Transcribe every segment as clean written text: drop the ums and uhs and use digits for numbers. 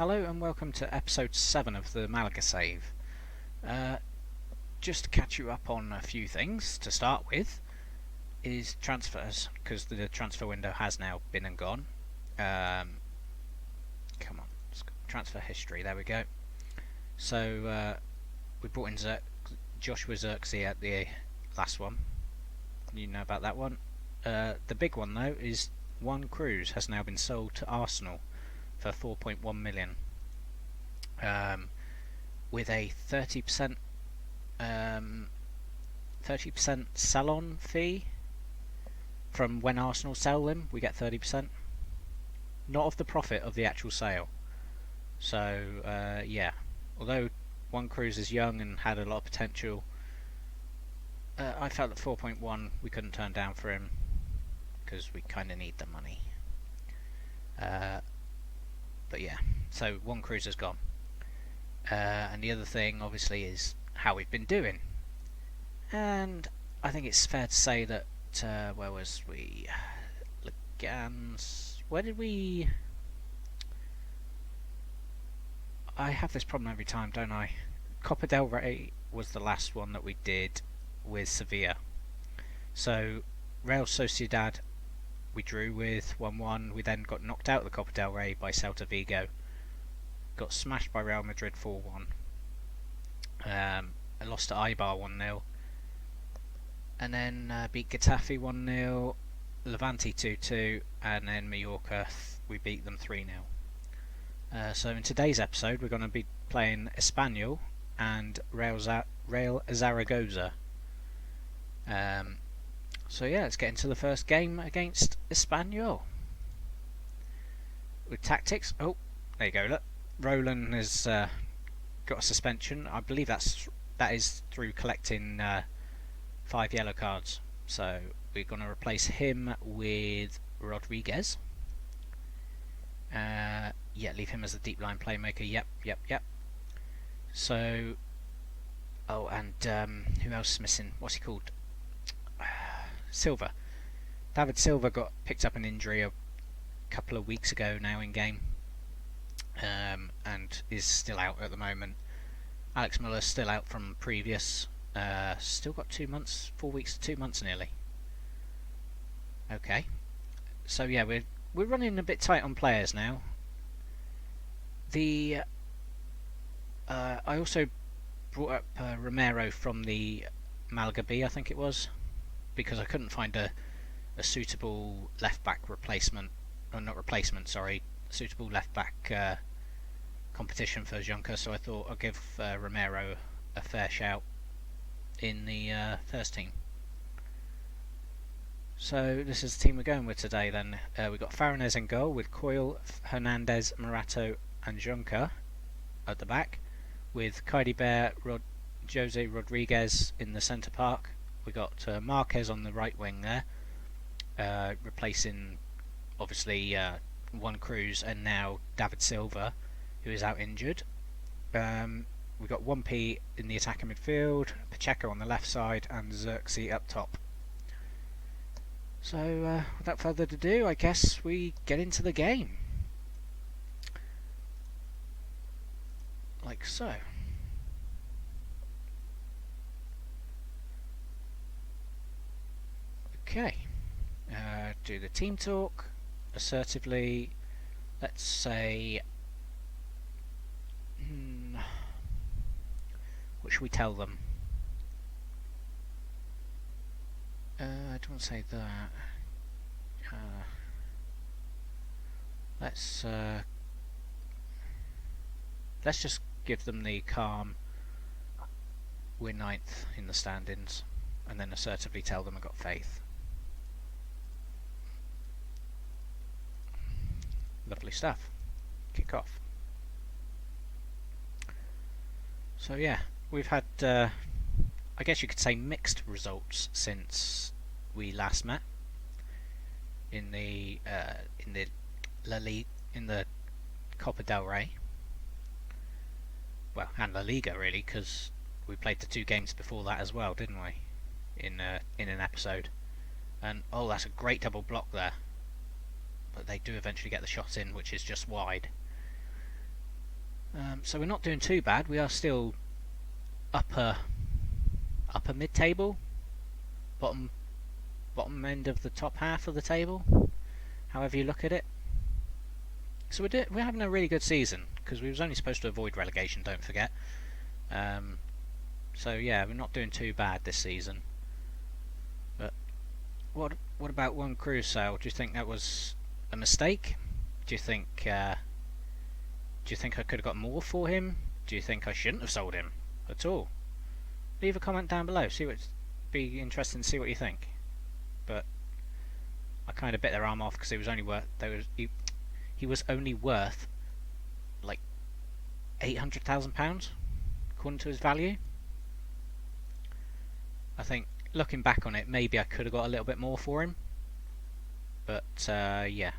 Hello and welcome to episode 7 of the Malaga save. Just to catch you up on a few things to start with is transfers, because the transfer window has now been and gone. Come on, transfer history, there we go. So we brought in Joshua Zirkzee at the last one. You know about that one. The big one though is Juan Cruz has now been sold to Arsenal for 4.1 million, with a 30% sell-on fee. From when Arsenal sell them, we get 30%, not of the profit of the actual sale. So yeah, although Juan Cruz is young and had a lot of potential, I felt that 4.1 we couldn't turn down for him because we kind of need the money. But yeah, so Juan Cruz has gone. And the other thing, obviously, is how we've been doing. And I think it's fair to say that, where was we? Legans. Where did we... I have this problem every time, don't I? Copa del Rey was the last one that we did with Sevilla. So, Real Sociedad we drew with 1-1. We then got knocked out of the Copa del Rey by Celta Vigo. Got smashed by Real Madrid 4-1. I lost to Eibar 1-0. And then beat Getafe 1-0. Levante 2-2. And then Mallorca, we beat them 3-0. So in today's episode we're going to be playing Espanyol and Real Zaragoza. So yeah, let's get into the first game against Espanyol. With tactics, oh, there you go, look. Roland has got a suspension. I believe that is through collecting 5 yellow cards. So we're going to replace him with Rodriguez. Yeah, leave him as the deep line playmaker. Yep. So, oh, and who else is missing? What's he called? Silva. David Silva got picked up an injury a couple of weeks ago now in game, and is still out at the moment. Alex Muller's still out from previous. Still got 2 months, 4 weeks to 2 months nearly. Okay, so yeah, we're running a bit tight on players now. I also brought up Romero from the Malaga B, I think it was, because I couldn't find a suitable left back replacement, or not replacement, sorry, suitable left back competition for Juncker, so I thought I'd give Romero a fair shout in the first team. So this is the team we're going with today then. We've got Farinez in goal with Coyle, Hernandez, Morato and Juncker at the back, with Kaidi Bear, Jose Rodriguez in the centre park. We got Marquez on the right wing there, replacing obviously Juan Cruz and now David Silva, who is out injured. We've got 1P in the attacking midfield, Pacheco on the left side and Zirkzee up top. So without further ado, I guess we get into the game. Like so. Okay, do the team talk assertively. Let's say, what should we tell them? I don't want to say that. Let's just give them the calm. We're 9th in the standings, and then assertively tell them I've got faith. Lovely stuff. Kick off. So yeah, we've had, I guess you could say, mixed results since we last met in the LaLiga, in the Copa del Rey. Well, and LaLiga really, because we played the 2 games before that as well, didn't we? In an episode. And oh, that's a great double block there. But they do eventually get the shot in, which is just wide. So we're not doing too bad. We are still upper mid-table, bottom end of the top half of the table, however you look at it. So we're having a really good season because we was only supposed to avoid relegation. Don't forget. So yeah, we're not doing too bad this season. But what about one Cruz sale? Do you think that was a mistake? Do you think I could have got more for him? Do you think I shouldn't have sold him at all? Leave a comment down below. Be interesting to see what you think. But I kind of bit their arm off because he was only worth like £800,000 according to his value. I think looking back on it, maybe I could have got a little bit more for him. But yeah,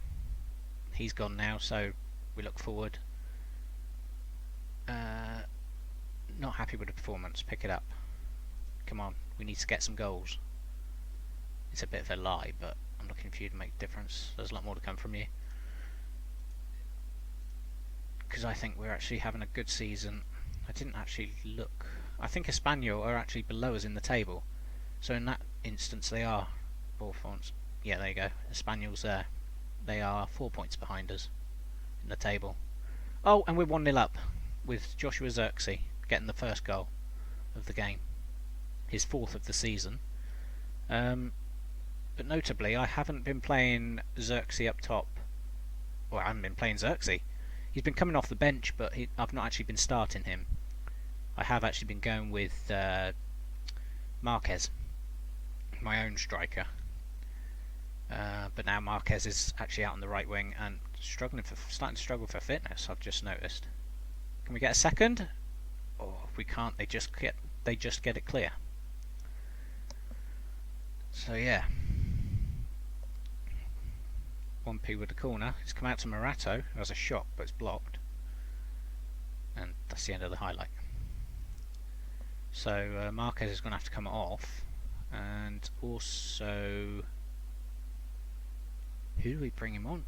he's gone now, so we look forward. Not happy with the performance. Pick it up. Come on, we need to get some goals. It's a bit of a lie, but I'm looking for you to make a difference. There's a lot more to come from you. Because I think we're actually having a good season. I didn't actually look. I think Espanyol are actually below us in the table. So in that instance they are. Yeah, there you go. Espanyol's there. They are 4 points behind us in the table. Oh, and we're 1-0 up with Joshua Zirkzee getting the first goal of the game. His 4th of the season. But notably, I haven't been playing Zirkzee up top. Well, I haven't been playing Zirkzee. He's been coming off the bench, but I've not actually been starting him. I have actually been going with Marquez, my own striker. But now Marquez is actually out on the right wing and starting to struggle for fitness. I've just noticed. Can we get a second? Oh, if we can't, they just get it clear. So yeah, 1p with the corner. It's come out to Morato, who has a shot, but it's blocked. And that's the end of the highlight. So Marquez is going to have to come off. And also, who do we bring him on?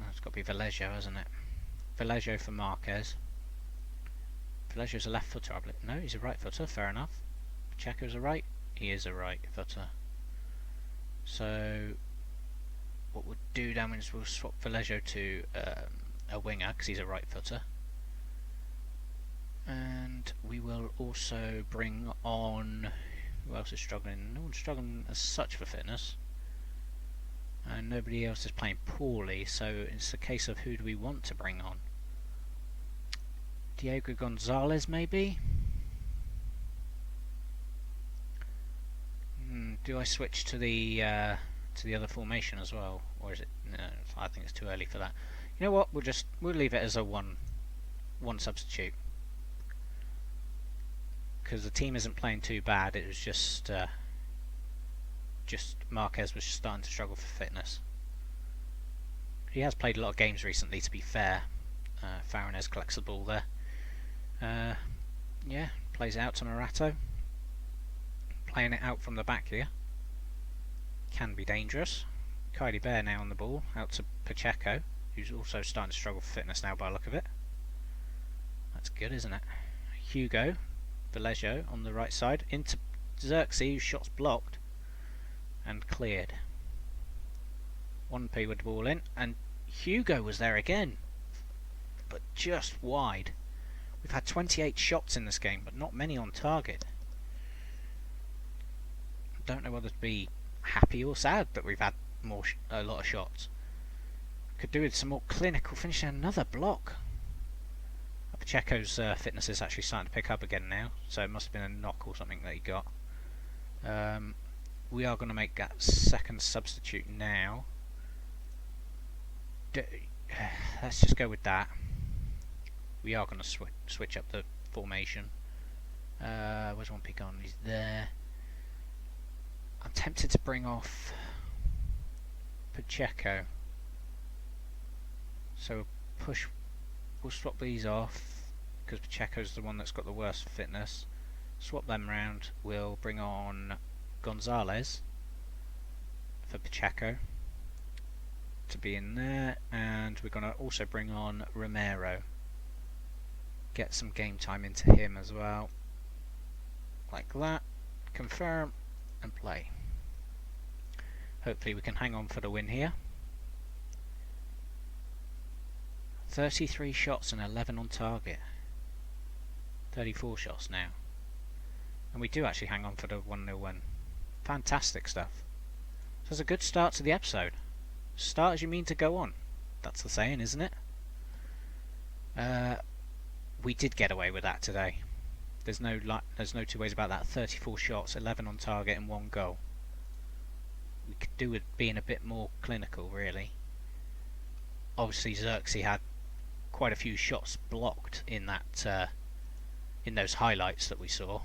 It's got to be Vallejo, hasn't it? Vallejo for Marquez. Vallejo's a left footer, I believe. No, he's a right footer, fair enough. Pacheco's a right. He is a right footer. So what we'll do down is we'll swap Vallejo to a winger because he's a right footer. And we will also bring on, who else is struggling? No one's struggling as such for fitness. And nobody else is playing poorly, so it's a case of who do we want to bring on. Diego Gonzalez maybe? Do I switch to the other formation as well, or is it? No, I think it's too early for that. You know what? We'll leave it as a one substitute because the team isn't playing too bad. It was just Marquez was starting to struggle for fitness. He has played a lot of games recently, to be fair. Farinez collects the ball there. Yeah, plays it out to Morato. Playing it out from the back here. Can be dangerous. Kylie Bear now on the ball, out to Pacheco, who's also starting to struggle for fitness now by the look of it. That's good, isn't it? Hugo, Vallejo on the right side, into Zirkzee, whose shot's blocked and cleared. 1p with the ball in, and Hugo was there again, but just wide. We've had 28 shots in this game, but not many on target. Don't know whether to be happy or sad that we've had a lot of shots. Could do with some more clinical finishing. Another block. Pacheco's fitness is actually starting to pick up again now, so it must have been a knock or something that he got. We are going to make that second substitute now. Let's just go with that. We are going to switch up the formation. Where's 1p gone? He's there. I'm tempted to bring off Pacheco. So we'll swap these off because Pacheco's the one that's got the worst fitness. Swap them round. We'll bring on Gonzalez for Pacheco to be in there, and we're going to also bring on Romero. get some game time into him as well. Like that. Confirm and play. Hopefully we can hang on for the win here. 33 shots and 11 on target. 34 shots now. And we do actually hang on for the 1-0 win. Fantastic stuff. So it's a good start to the episode. Start as you mean to go on. That's the saying, isn't it? We did get away with that today. There's no two ways about that. 34 shots, 11 on target and 1 goal. We could do with being a bit more clinical, really. Obviously Xerxes had quite a few shots blocked in that in those highlights that we saw,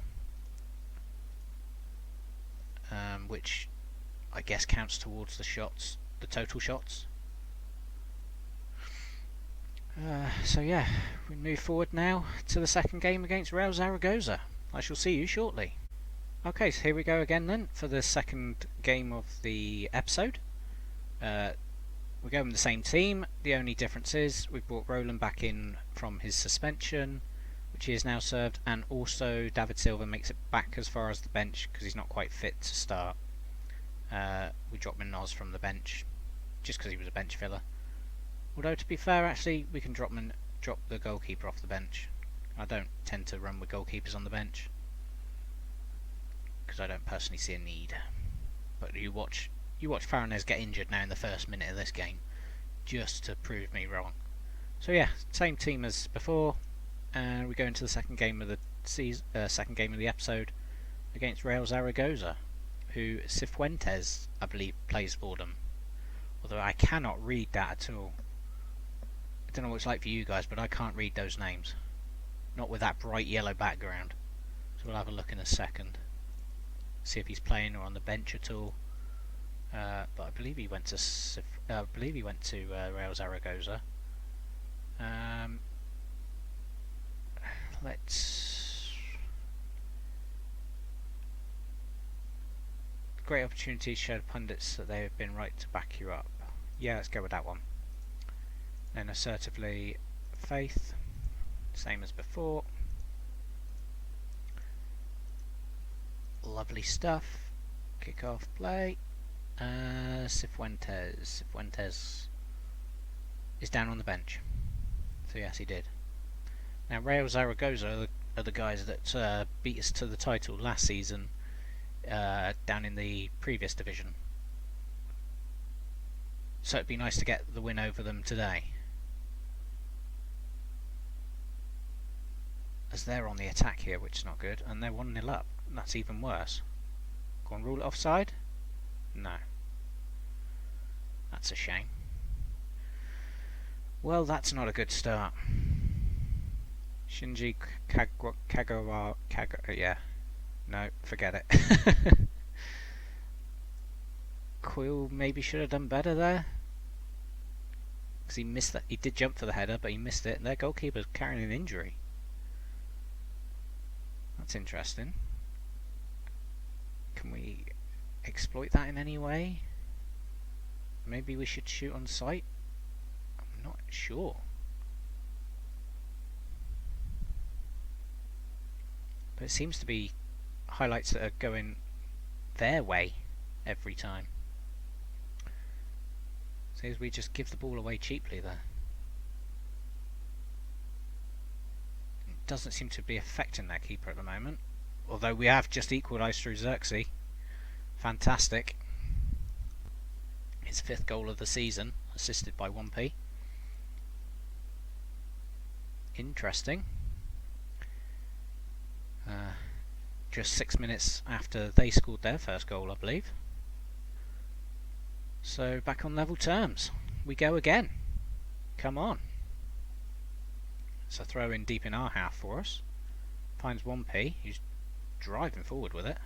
which I guess counts towards the shots, the total shots. So yeah, we move forward now to the second game against Real Zaragoza. I shall see you shortly. Okay, so here we go again then for the second game of the episode. We're going with the same team. The only difference is we've brought Roland back in from his suspension, which he has now served, and also David Silva makes it back as far as the bench because he's not quite fit to start. We dropped Minoz from the bench just because he was a bench filler. Although to be fair, actually, we can drop the goalkeeper off the bench. I don't tend to run with goalkeepers on the bench because I don't personally see a need. But you watch Faranez get injured now in the first minute of this game, just to prove me wrong. So yeah, same team as before, and we go into the second game of the episode against Real Zaragoza, who Cifuentes, I believe, plays for them. Although I cannot read that at all. I don't know what it's like for you guys, but I can't read those names. Not with that bright yellow background. So we'll have a look in a second. See if he's playing or on the bench at all. But I believe he went to Real Zaragoza. Let's. Great opportunity to show the pundits that they have been right to back you up. Yeah, let's go with that one. Then assertively, Faith, same as before. Lovely stuff. Kick off play. Cifuentes is down on the bench. So yes, he did. Now Real Zaragoza are the guys that beat us to the title last season, down in the previous division. So it'd be nice to get the win over them today, as they're on the attack here, which is not good, and they're 1-0 up. That's even worse. Go on, rule it offside? No. That's a shame. Well, that's not a good start. Shinji Kagawa... yeah. No, forget it. Quill maybe should have done better there, because he missed that. He did jump for the header, but he missed it, and their goalkeeper's carrying an injury. That's interesting. Can we exploit that in any way? Maybe we should shoot on sight? I'm not sure. But it seems to be highlights that are going their way every time. So as we just give the ball away cheaply there. It doesn't seem to be affecting their keeper at the moment. Although we have just equalised through Xerxes. Fantastic. His 5th goal of the season, assisted by 1p. Interesting. Just 6 minutes after they scored their first goal, I believe. So back on level terms. We go again. Come on. It's a throw in deep in our half for us. Finds 1p, who's driving forward with it.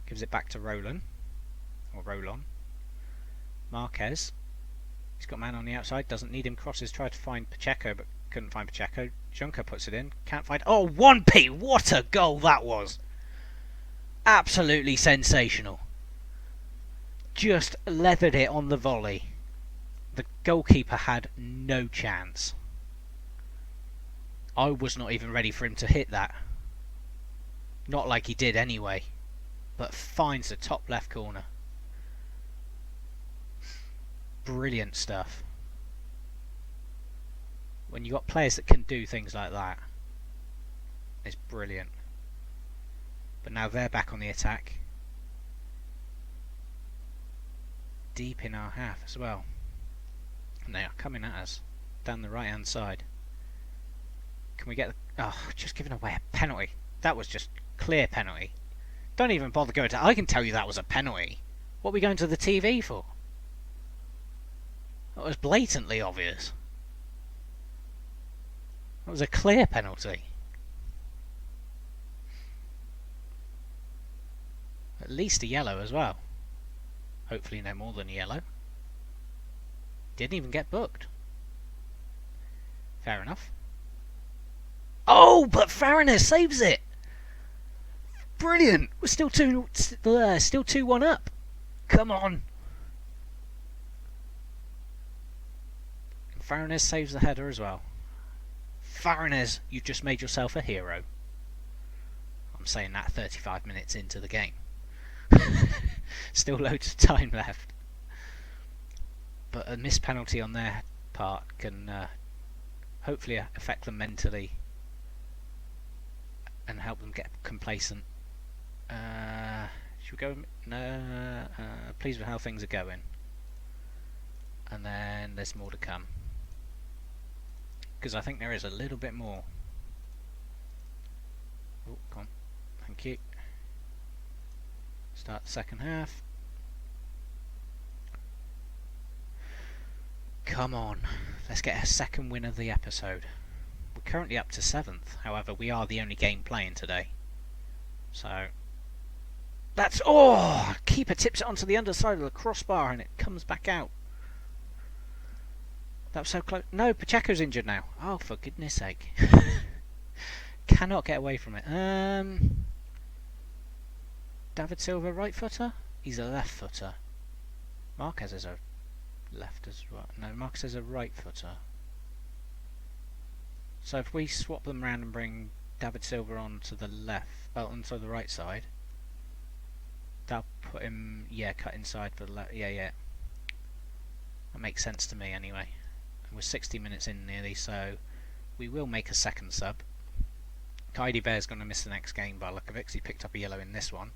Gives it back to Roland. Or Roland. Marquez. He's got man on the outside, doesn't need him. Crosses, tried to find Pacheco, but couldn't find Pacheco. Junker puts it in, can't find... Oh, 1p! What a goal that was! Absolutely sensational. Just leathered it on the volley. The goalkeeper had no chance. I was not even ready for him to hit that. Not like he did anyway. But finds the top left corner. Brilliant stuff. When you got players that can do things like that, it's brilliant. But now they're back on the attack. Deep in our half as well. And they are coming at us down the right hand side. Can we get the... Oh, just giving away a penalty. That was just clear penalty. Don't even bother going to... I can tell you that was a penalty. What are we going to the TV for? That was blatantly obvious. That was a clear penalty. At least a yellow as well. Hopefully no more than a yellow. Didn't even get booked. Fair enough. Oh, but Fariner saves it. Brilliant. We're still 2-1 up. Come on. Fariner saves the header as well. Fariner, you've just made yourself a hero. I'm saying that 35 minutes into the game. Still loads of time left. But a missed penalty on their part can hopefully affect them mentally and help them get complacent. Should we go? No. Pleased with how things are going. And then there's more to come. Because I think there is a little bit more. Oh, come on. Thank you. Start the second half. Come on. Let's get a second win of the episode. We're currently up to 7th. However, we are the only game playing today. So... That's... Oh! Keeper tips it onto the underside of the crossbar and it comes back out. That was so close. No, Pacheco's injured now. Oh, for goodness sake. Cannot get away from it. David Silva, right footer? He's a left footer. Marquez is a left as well. No, Marquez is a right footer. So if we swap them around and bring David Silva onto the left, onto the right side, that'll put him, yeah, cut inside for the left. Yeah. That makes sense to me anyway. And we're 60 minutes in nearly, so we will make a second sub. Kaidi Bear's going to miss the next game by luck of it, because he picked up a yellow in this one.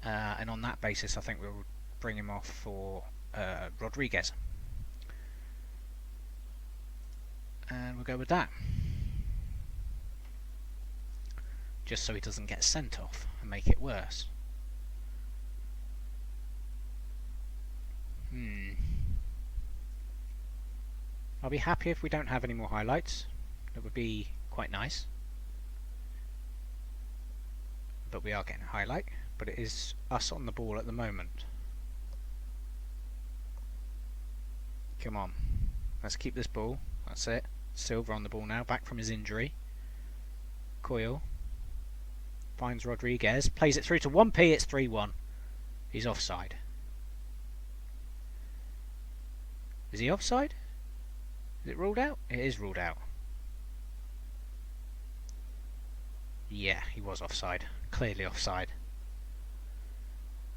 And on that basis, I think we'll bring him off for Rodriguez. And we'll go with that. Just so he doesn't get sent off and make it worse. I'll be happy if we don't have any more highlights. That would be quite nice. But we are getting a highlight. But it is us on the ball at the moment. Come on. Let's keep this ball. That's it. Silva on the ball now. Back from his injury. Coyle. Finds Rodriguez. Plays it through to 1P. It's 3-1. He's offside. Is he offside? Is it ruled out? It is ruled out. Yeah, he was offside. Clearly offside.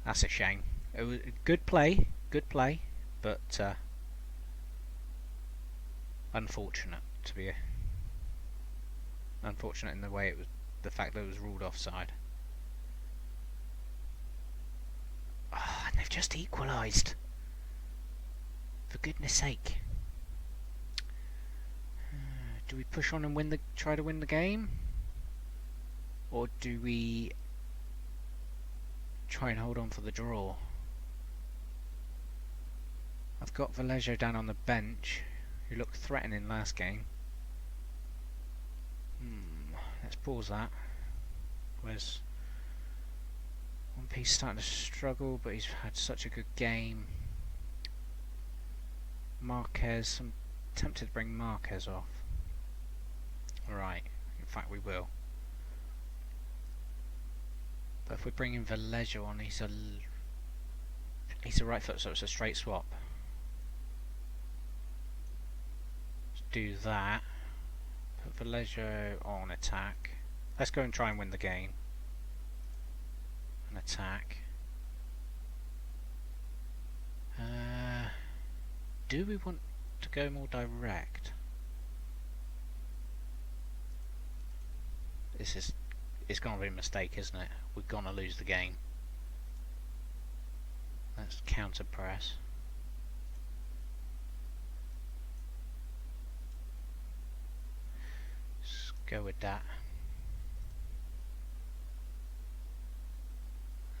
That's a shame. It was good play, but unfortunate to be unfortunate in the way it was, the fact that it was ruled offside. Oh, and they've just equalised. For goodness sake. Do we push on and try to win the game? Or do we try and hold on for the draw? I've got Vallejo down on the bench, who looked threatening last game. Let's pause that. Where's One Piece starting to struggle, but he's had such a good game. Marquez, I'm tempted to bring Marquez off. Right, in fact we will. But if we bring in Vallejo on, he's a right foot, so it's a straight swap. Let's do that. Put Vallejo on attack. Let's go and try and win the game. An attack. Do we want to go more direct? It's gonna be a mistake, isn't it? We're gonna lose the game. Let's counter press. Let's go with that.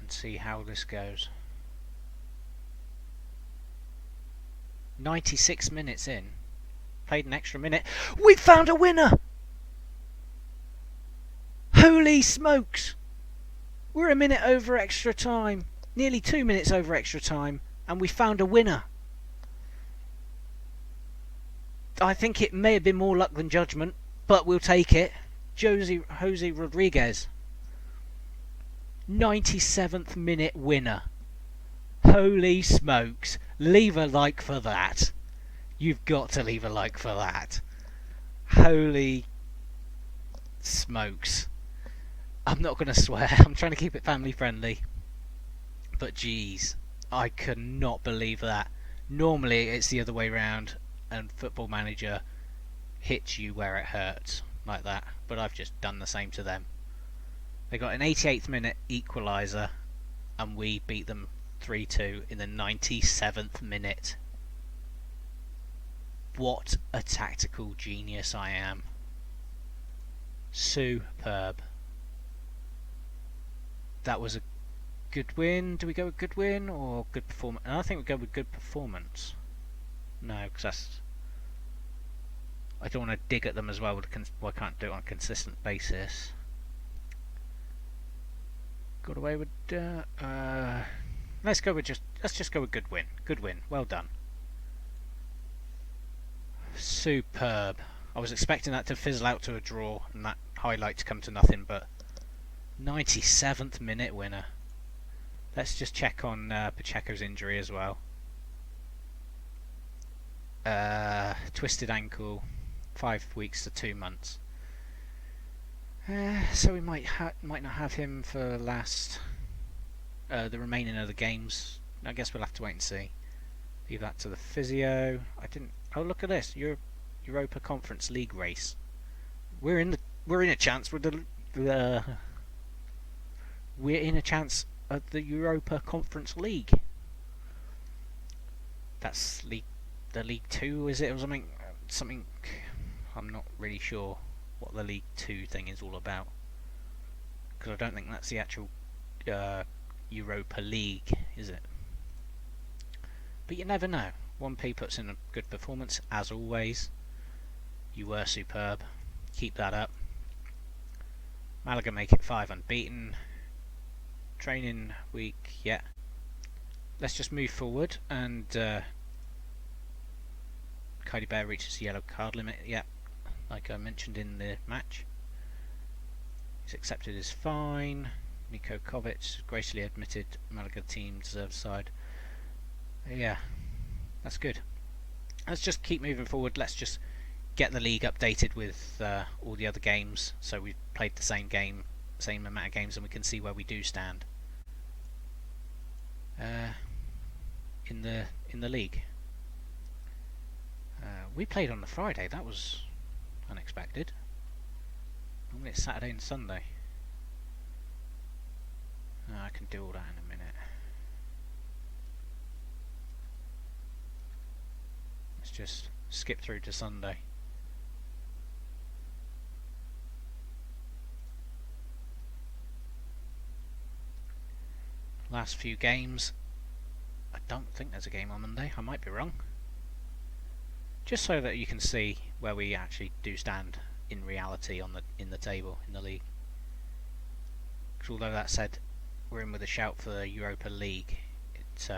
And see how this goes. 96 minutes in. Played an extra minute. We found a winner! Holy smokes! We're a minute over extra time. Nearly 2 minutes over extra time. And we found a winner. I think it may have been more luck than judgment, but we'll take it. Jose Rodriguez. 97th minute winner. Holy smokes. Leave a like for that. You've got to leave a like for that. Holy smokes. I'm not going to swear. I'm trying to keep it family friendly. But geez, I could not believe that. Normally it's the other way round and Football Manager hits you where it hurts. Like that. But I've just done the same to them. They got an 88th minute equaliser and we beat them 3-2 in the 97th minute. What a tactical genius I am. Superb. That was a good win. Do we go with good win or good performance? I think we go with good performance. No, because that's... I don't want to dig at them as well. I can't do it on a consistent basis. Got away with... let's just go with good win. Good win. Well done. Superb. I was expecting that to fizzle out to a draw and that highlight to come to nothing, but 97th minute winner. Let's just check on Pacheco's injury as well. Twisted ankle, 5 weeks to 2 months. So we might not have him for the remaining of the games. I guess we'll have to wait and see. Leave that to the physio. Oh, look at this! Europa Conference League race. We're in a chance with we're in a chance at the Europa Conference League. That's the League 2, is it, or something? Something. I'm not really sure what the League 2 thing is all about, because I don't think that's the actual Europa League, is it? But you never know. 1P puts in a good performance, as always. You were superb. Keep that up. Malaga make it 5 unbeaten. Training week, yeah. Let's just move forward, and Kylie Bear reaches the yellow card limit, yeah, like I mentioned in the match. He's accepted his fine. Niko Kovic gracefully admitted Malaga team deserves side. Yeah, that's good. Let's just keep moving forward. Let's just get the league updated with all the other games, so we've played the same amount of games, and we can see where we do stand in the league. We played on the Friday. That was unexpected. Normally it's Saturday and Sunday. I can do all that in a minute. Let's just skip through to Sunday. Last few games. I don't think there's a game on Monday. I might be wrong. Just so that you can see where we actually do stand in reality in the table in the league. Because although that said, we're in with a shout for the Europa League. It's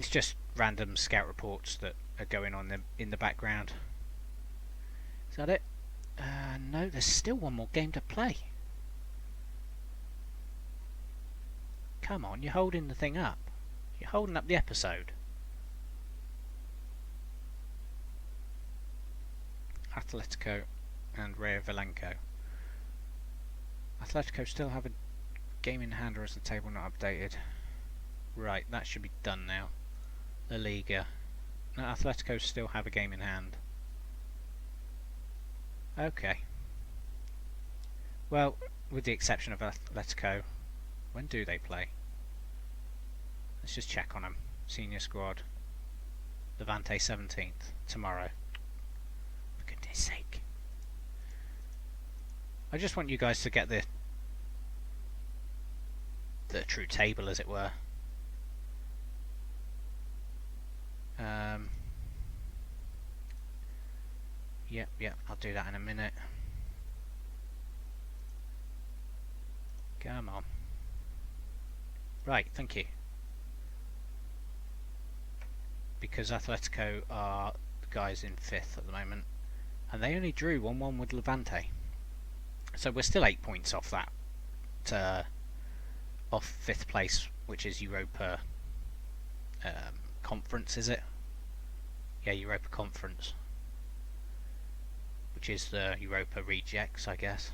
just random scout reports that are going on in the background. Is that it? No, there's still one more game to play. Come on, you're holding the thing up. You're holding up the episode. Atletico and Rayo Valenco. Atletico still have a game in hand, or is the table not updated? Right, that should be done now. LaLiga. No, Atletico still have a game in hand. Okay. Well, with the exception of Atletico, when do they play? Let's just check on them. Senior squad. Levante 17th, tomorrow. For goodness sake. I just want you guys to get the true table, as it were. Yep, I'll do that in a minute. Come on. Right, thank you. Because Atletico are the guys in 5th at the moment, and they only drew 1-1 with Levante. So we're still 8 points off that, off 5th place, which is Europa Conference, is it? Yeah, Europa Conference, which is the Europa rejects, I guess.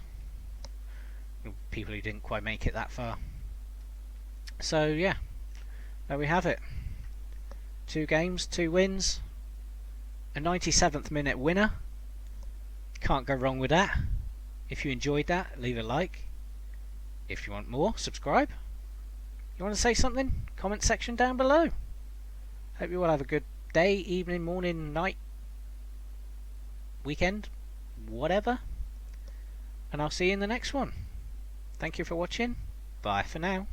People who didn't quite make it that far. So yeah, there we have it. 2 games, 2 wins, a 97th minute winner. Can't go wrong with that. If you enjoyed that, leave a like. If you want more, subscribe. You want to say something? Comment section down below. Hope you all have a good day, evening, morning, night, weekend, whatever. And I'll see you in the next one. Thank you for watching. Bye for now.